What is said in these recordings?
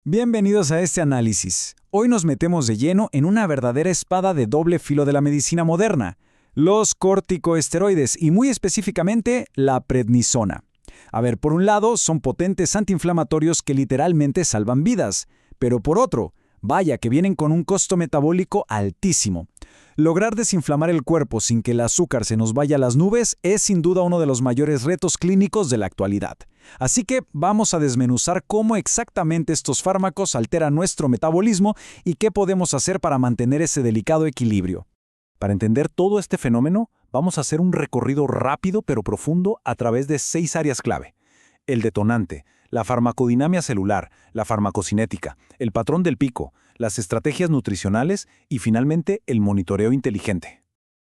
Bienvenidos a este análisis. Hoy nos metemos de lleno en una verdadera espada de doble filo de la medicina moderna, los corticosteroides y muy específicamente la prednisona. A ver, por un lado, son potentes antiinflamatorios que literalmente salvan vidas, pero por otro, vaya que vienen con un costo metabólico altísimo. Lograr desinflamar el cuerpo sin que el azúcar se nos vaya a las nubes es sin duda uno de los mayores retos clínicos de la actualidad. Así que vamos a desmenuzar cómo exactamente estos fármacos alteran nuestro metabolismo y qué podemos hacer para mantener ese delicado equilibrio. Para entender todo este fenómeno, vamos a hacer un recorrido rápido pero profundo a través de 6 áreas clave. El detonante, la farmacodinamia celular, la farmacocinética, el patrón del pico, las estrategias nutricionales y finalmente el monitoreo inteligente.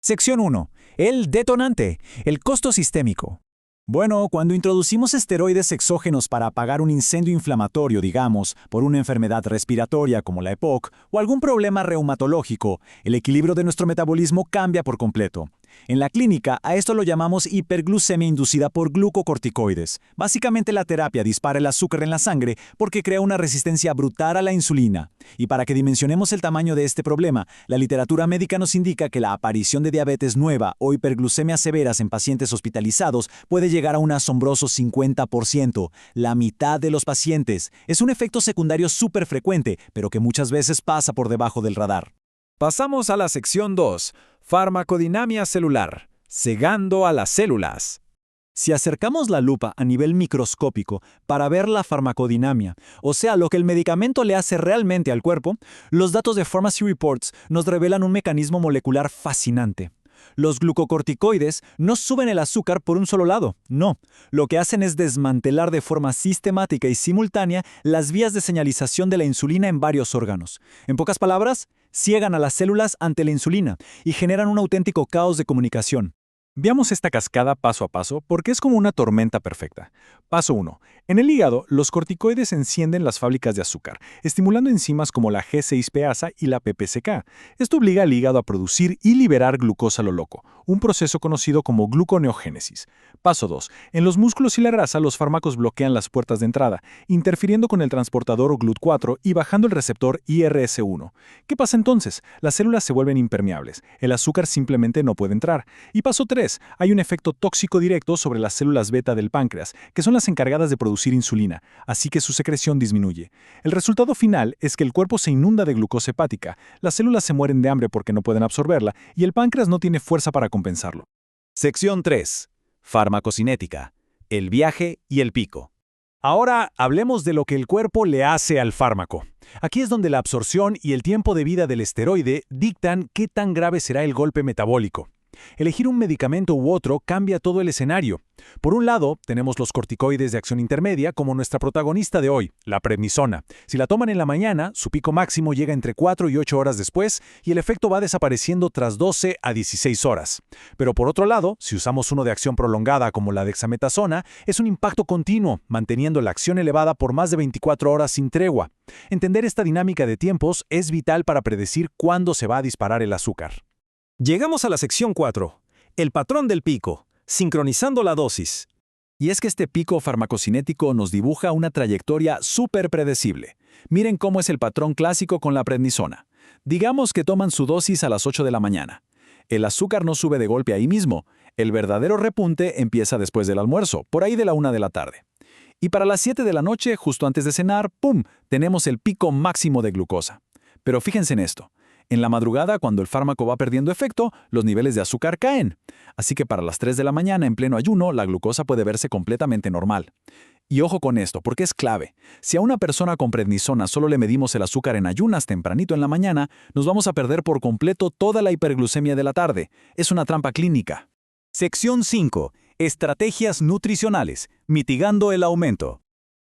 Sección 1. El detonante, el costo sistémico. Bueno, cuando introducimos esteroides exógenos para apagar un incendio inflamatorio, digamos, por una enfermedad respiratoria como la EPOC o algún problema reumatológico, el equilibrio de nuestro metabolismo cambia por completo. En la clínica, a esto lo llamamos hiperglucemia inducida por glucocorticoides. Básicamente la terapia dispara el azúcar en la sangre porque crea una resistencia brutal a la insulina. Y para que dimensionemos el tamaño de este problema, la literatura médica nos indica que la aparición de diabetes nueva o hiperglucemias severas en pacientes hospitalizados puede llegar a un asombroso 50%, la mitad de los pacientes. Es un efecto secundario súper frecuente, pero que muchas veces pasa por debajo del radar. Pasamos a la sección 2, farmacodinamia celular, cegando a las células. Si acercamos la lupa a nivel microscópico para ver la farmacodinamia, o sea, lo que el medicamento le hace realmente al cuerpo, los datos de Pharmacy Reports nos revelan un mecanismo molecular fascinante. Los glucocorticoides no suben el azúcar por un solo lado, no. Lo que hacen es desmantelar de forma sistemática y simultánea las vías de señalización de la insulina en varios órganos. En pocas palabras, ciegan a las células ante la insulina y generan un auténtico caos de comunicación. Veamos esta cascada paso a paso porque es como una tormenta perfecta. Paso 1. En el hígado, los corticoides encienden las fábricas de azúcar, estimulando enzimas como la G6-peasa y la PPCK. Esto obliga al hígado a producir y liberar glucosa a lo loco, un proceso conocido como gluconeogénesis. Paso 2. En los músculos y la grasa, los fármacos bloquean las puertas de entrada, interfiriendo con el transportador GLUT4 y bajando el receptor IRS1. ¿Qué pasa entonces? Las células se vuelven impermeables, el azúcar simplemente no puede entrar. Y paso 3. Hay un efecto tóxico directo sobre las células beta del páncreas, que son las encargadas de producir insulina, así que su secreción disminuye. El resultado final es que el cuerpo se inunda de glucosa hepática, las células se mueren de hambre porque no pueden absorberla y el páncreas no tiene fuerza para compensarlo. Sección 3. Farmacocinética, el viaje y el pico. Ahora hablemos de lo que el cuerpo le hace al fármaco. Aquí es donde la absorción y el tiempo de vida del esteroide dictan qué tan grave será el golpe metabólico. Elegir un medicamento u otro cambia todo el escenario. Por un lado, tenemos los corticoides de acción intermedia como nuestra protagonista de hoy, la prednisona. Si la toman en la mañana, su pico máximo llega entre 4 y 8 horas después y el efecto va desapareciendo tras 12 a 16 horas. Pero por otro lado, si usamos uno de acción prolongada como la dexametasona, es un impacto continuo, manteniendo la acción elevada por más de 24 horas sin tregua. Entender esta dinámica de tiempos es vital para predecir cuándo se va a disparar el azúcar. Llegamos a la sección 4, el patrón del pico, sincronizando la dosis. Y es que este pico farmacocinético nos dibuja una trayectoria súper predecible. Miren cómo es el patrón clásico con la prednisona. Digamos que toman su dosis a las 8 de la mañana. El azúcar no sube de golpe ahí mismo. El verdadero repunte empieza después del almuerzo, por ahí de la 1 de la tarde. Y para las 7 de la noche, justo antes de cenar, ¡pum!, tenemos el pico máximo de glucosa. Pero fíjense en esto. En la madrugada, cuando el fármaco va perdiendo efecto, los niveles de azúcar caen. Así que para las 3 de la mañana, en pleno ayuno, la glucosa puede verse completamente normal. Y ojo con esto, porque es clave. Si a una persona con prednisona solo le medimos el azúcar en ayunas tempranito en la mañana, nos vamos a perder por completo toda la hiperglucemia de la tarde. Es una trampa clínica. Sección 5. Estrategias nutricionales, mitigando el aumento.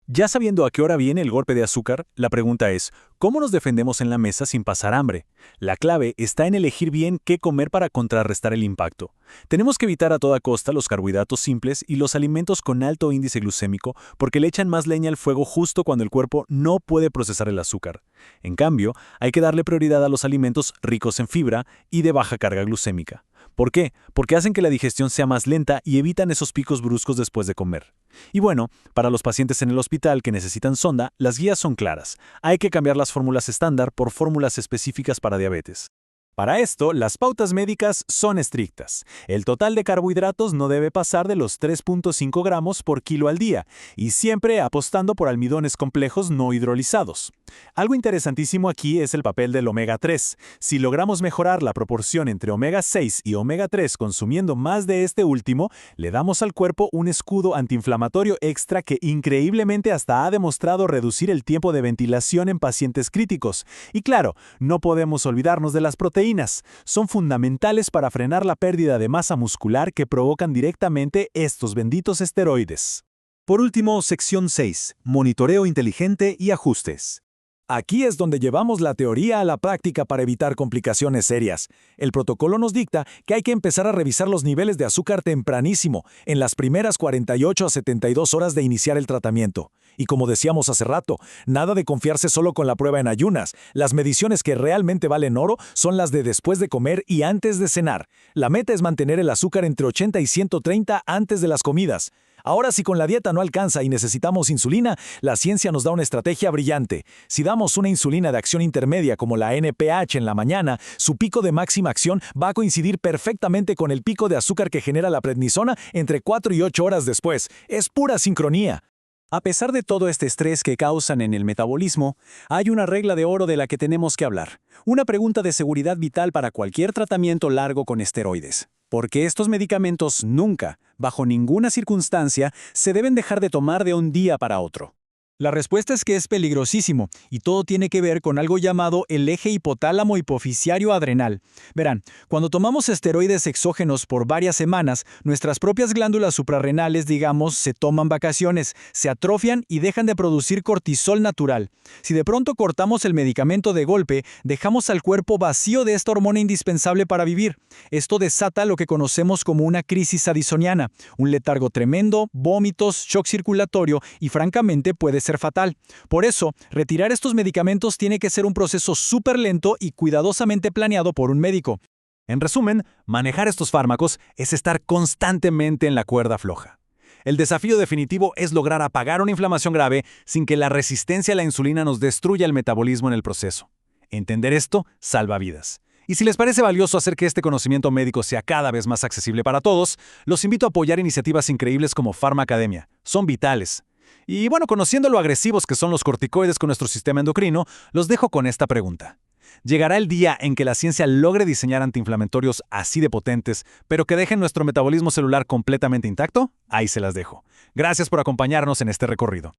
Ya sabiendo a qué hora viene el golpe de azúcar, la pregunta es, ¿cómo nos defendemos en la mesa sin pasar hambre? La clave está en elegir bien qué comer para contrarrestar el impacto. Tenemos que evitar a toda costa los carbohidratos simples y los alimentos con alto índice glucémico porque le echan más leña al fuego justo cuando el cuerpo no puede procesar el azúcar. En cambio, hay que darle prioridad a los alimentos ricos en fibra y de baja carga glucémica. ¿Por qué? Porque hacen que la digestión sea más lenta y evitan esos picos bruscos después de comer. Y bueno, para los pacientes en el hospital que necesitan sonda, las guías son claras. Hay que cambiar las fórmulas estándar por fórmulas específicas para diabetes. Para esto, las pautas médicas son estrictas. El total de carbohidratos no debe pasar de los 3.5 gramos por kilo al día, y siempre apostando por almidones complejos no hidrolizados. Algo interesantísimo aquí es el papel del omega 3. Si logramos mejorar la proporción entre omega 6 y omega 3 consumiendo más de este último, le damos al cuerpo un escudo antiinflamatorio extra que increíblemente hasta ha demostrado reducir el tiempo de ventilación en pacientes críticos. Y claro, no podemos olvidarnos de las proteínas. Son fundamentales para frenar la pérdida de masa muscular que provocan directamente estos benditos esteroides. Por último, sección 6. Monitoreo inteligente y ajustes. Aquí es donde llevamos la teoría a la práctica para evitar complicaciones serias. El protocolo nos dicta que hay que empezar a revisar los niveles de azúcar tempranísimo, en las primeras 48 a 72 horas de iniciar el tratamiento. Y como decíamos hace rato, nada de confiarse solo con la prueba en ayunas. Las mediciones que realmente valen oro son las de después de comer y antes de cenar. La meta es mantener el azúcar entre 80 y 130 antes de las comidas. Ahora, si con la dieta no alcanza y necesitamos insulina, la ciencia nos da una estrategia brillante. Si damos una insulina de acción intermedia como la NPH en la mañana, su pico de máxima acción va a coincidir perfectamente con el pico de azúcar que genera la prednisona entre 4 y 8 horas después. Es pura sincronía. A pesar de todo este estrés que causan en el metabolismo, hay una regla de oro de la que tenemos que hablar. Una pregunta de seguridad vital para cualquier tratamiento largo con esteroides. Porque estos medicamentos nunca, bajo ninguna circunstancia, se deben dejar de tomar de un día para otro. La respuesta es que es peligrosísimo, y todo tiene que ver con algo llamado el eje hipotálamo hipofisiario adrenal. Verán, cuando tomamos esteroides exógenos por varias semanas, nuestras propias glándulas suprarrenales, digamos, se toman vacaciones, se atrofian y dejan de producir cortisol natural. Si de pronto cortamos el medicamento de golpe, dejamos al cuerpo vacío de esta hormona indispensable para vivir. Esto desata lo que conocemos como una crisis addisoniana, un letargo tremendo, vómitos, shock circulatorio y francamente puede ser fatal. Por eso, retirar estos medicamentos tiene que ser un proceso súper lento y cuidadosamente planeado por un médico. En resumen, manejar estos fármacos es estar constantemente en la cuerda floja. El desafío definitivo es lograr apagar una inflamación grave sin que la resistencia a la insulina nos destruya el metabolismo en el proceso. Entender esto salva vidas. Y si les parece valioso hacer que este conocimiento médico sea cada vez más accesible para todos, los invito a apoyar iniciativas increíbles como Pharma Academia. Son vitales. Y bueno, conociendo lo agresivos que son los corticoides con nuestro sistema endocrino, los dejo con esta pregunta. ¿Llegará el día en que la ciencia logre diseñar antiinflamatorios así de potentes, pero que dejen nuestro metabolismo celular completamente intacto? Ahí se las dejo. Gracias por acompañarnos en este recorrido.